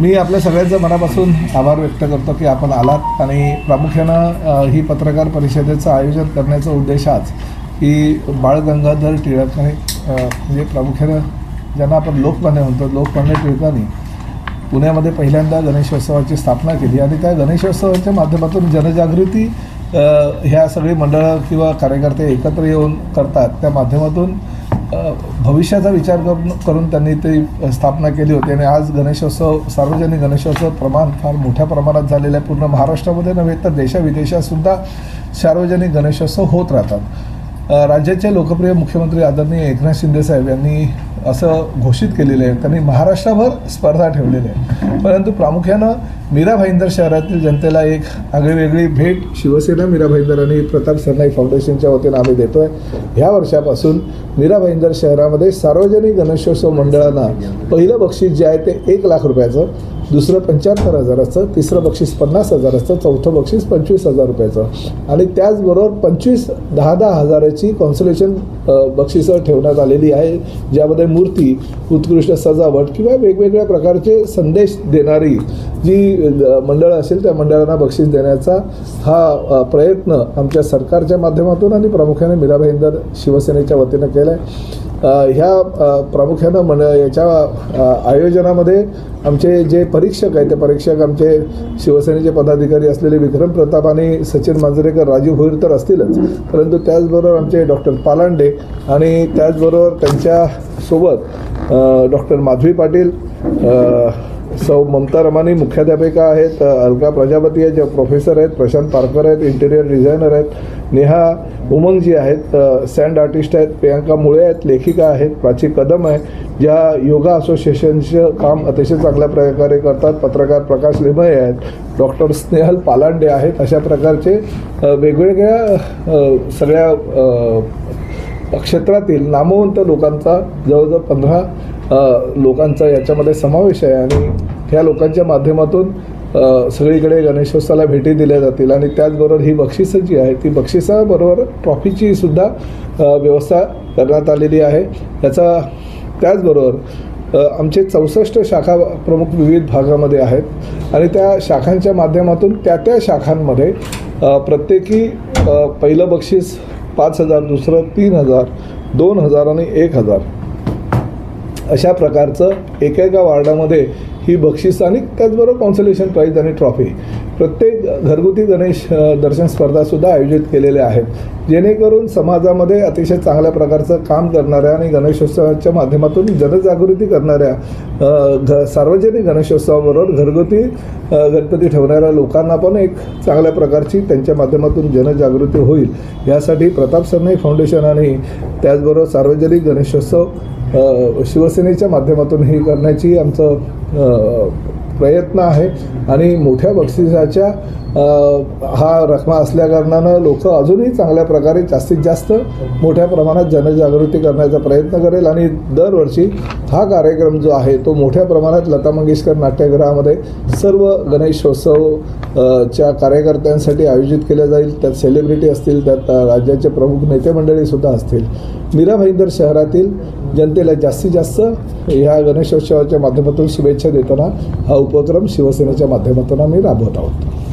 मी आपल्या सगळ्यांचं मनापासून आभार व्यक्त करतो की आपण आलात आणि प्रामुख्यानं ही पत्रकार परिषदेचं आयोजन करण्याचा उद्देश आज की बाळ गंगाधर टिळकांनी म्हणजे प्रामुख्यानं ज्यांना आपण लोकमान्य म्हणतो, लोकमान्य टिळकांनी पुण्यामध्ये पहिल्यांदा गणेशोत्सवाची स्थापना केली आणि त्या गणेशोत्सवाच्या माध्यमातून जनजागृती ह्या सगळी मंडळं किंवा कार्यकर्ते एकत्र येऊन करतात. त्या माध्यमातून भविष्याचा विचार करून त्यांनी ती स्थापना केली होती आणि आज गणेशोत्सव, सार्वजनिक गणेशोत्सव प्रमाण फार मोठ्या प्रमाणात झालेलं आहे. पूर्ण महाराष्ट्रामध्ये नव्हे तर देशाविदेशातसुद्धा सार्वजनिक गणेशोत्सव होत राहतात. राज्याचे लोकप्रिय मुख्यमंत्री आदरणीय एकनाथ शिंदे साहेब यांनी असं घोषित केलेलं आहे, त्यांनी महाराष्ट्रभर स्पर्धा ठेवलेली आहे. परंतु प्रामुख्यानं मीरा भाईंदर शहरातील जनतेला एक आगळीवेगळी भेट शिवसेना मीरा भाईंदर आणि प्रताप सरनाईक फाउंडेशनच्या वतीनं आम्ही देतो आहे. ह्या वर्षापासून मीरा भाईंदर शहरामध्ये सार्वजनिक गणेशोत्सव मंडळांना पहिलं बक्षीस जे आहे ते 1 लाख रुपयाचं, दुसरं 75,000चं, तिसरं बक्षीस 50,000चं, चौथं बक्षीस 25,000 रुपयाचं आणि त्याचबरोबर 10-10 हजाराची कॉन्सोलेशन बक्षिसं ठेवण्यात आलेली आहे, ज्यामध्ये मूर्ती, उत्कृष्ट सजावट किंवा वेगवेगळ्या प्रकारचे संदेश देणारी जी मंडळं असेल त्या मंडळांना बक्षीस देण्याचा हा प्रयत्न आमच्या सरकारच्या माध्यमातून आणि प्रामुख्याने मीरा भाईंदर शिवसेनेच्या वतीनं केला आहे. ह्या प्रामुख्यानं याच्या आयोजनामध्ये आमचे जे परीक्षक आहेत ते परीक्षक आमचे शिवसेनेचे पदाधिकारी असलेले विक्रम प्रताप आणि सचिन मांजरेकर, राजीव भोईर तर असतीलच, परंतु त्याचबरोबर आमचे डॉक्टर पालांडे आणि त्याचबरोबर त्यांच्यासोबत डॉक्टर माधवी पाटील, सौ ममता रमानी मुख्याध्यापिका आहेत, अलका प्रजापती आहेत, ज्या प्रोफेसर आहेत, प्रशांत पारकर आहेत, इंटेरियर डिझायनर आहेत, नेहा उमंगजी आहेत, सँड आर्टिस्ट आहेत, प्रियांका मुळे आहेत, लेखिका आहेत, प्राची कदम आहे, ज्या योगा असोसिएशनचं काम अतिशय चांगल्या प्रकारे करतात, पत्रकार प्रकाश लिमये आहेत, डॉक्टर स्नेहल पालांडे आहेत. अशा प्रकारचे वेगवेगळ्या सगळ्या क्षेत्रातील नामवंत लोकांचा जवळजवळ 15 लोकांचा याच्यामध्ये समावेश आहे आणि ह्या लोकांच्या माध्यमातून सगळीकडे गणेशोत्सवाला भेटी दिल्या जातील आणि त्याचबरोबर ही बक्षिसं जी आहे ती बक्षिसाबरोबर ट्रॉफीची सुद्धा व्यवस्था करण्यात आलेली आहे. याचा त्याचबरोबर आमचे 64 शाखा प्रमुख विविध भागामध्ये आहेत आणि त्या शाखांच्या माध्यमातून त्या शाखांमध्ये प्रत्येकी पहिलं बक्षीस 5,000, दुसरं 3,000, 2,000 आणि 1,000 अशा प्रकारचं एकेका वार्डामध्ये ही बक्षीस आणि त्याचबरोबर कॉन्सोलेशन प्राईज आणि ट्रॉफी प्रत्येक घरगुती गणेश दर्शन स्पर्धासुद्धा आयोजित केलेल्या आहेत, जेणेकरून समाजामध्ये अतिशय चांगल्या प्रकारचं काम करणाऱ्या आणि गणेशोत्सवाच्या माध्यमातून जनजागृती करणाऱ्या सार्वजनिक गणेशोत्सवाबरोबर घरगुती गणपती ठेवणाऱ्या लोकांना पण एक चांगल्या प्रकारची त्यांच्या माध्यमातून जनजागृती होईल, यासाठी प्रताप सरनाईक फाउंडेशन आणि त्याचबरोबर सार्वजनिक गणेशोत्सव शिवसेनेच्या माध्यमातून ही करण्याची आमचं प्रयत्न आहे आणि मोठ्या बक्षिसाच्या हा रकमा असल्याकारणानं लोक अजूनही चांगल्या प्रकारे जास्तीत जास्त मोठ्या प्रमाणात जनजागृती करण्याचा प्रयत्न करेल आणि दरवर्षी हा कार्यक्रम जो आहे तो मोठ्या प्रमाणात लता मंगेशकर नाट्यगृहामध्ये सर्व गणेशोत्सव च्या कार्यकर्त्यांसाठी आयोजित केल्या जाईल. त्यात सेलिब्रिटी असतील, त्यात राज्याचे प्रमुख नेते मंडळीसुद्धा असतील. मीरा भाईंदर शहरातील जनतेला जास्तीत जास्त ह्या गणेशोत्सवाच्या माध्यमातून शुभेच्छा देताना हा उपक्रम शिवसेनेच्या माध्यमातून आम्ही राबवत आहोत.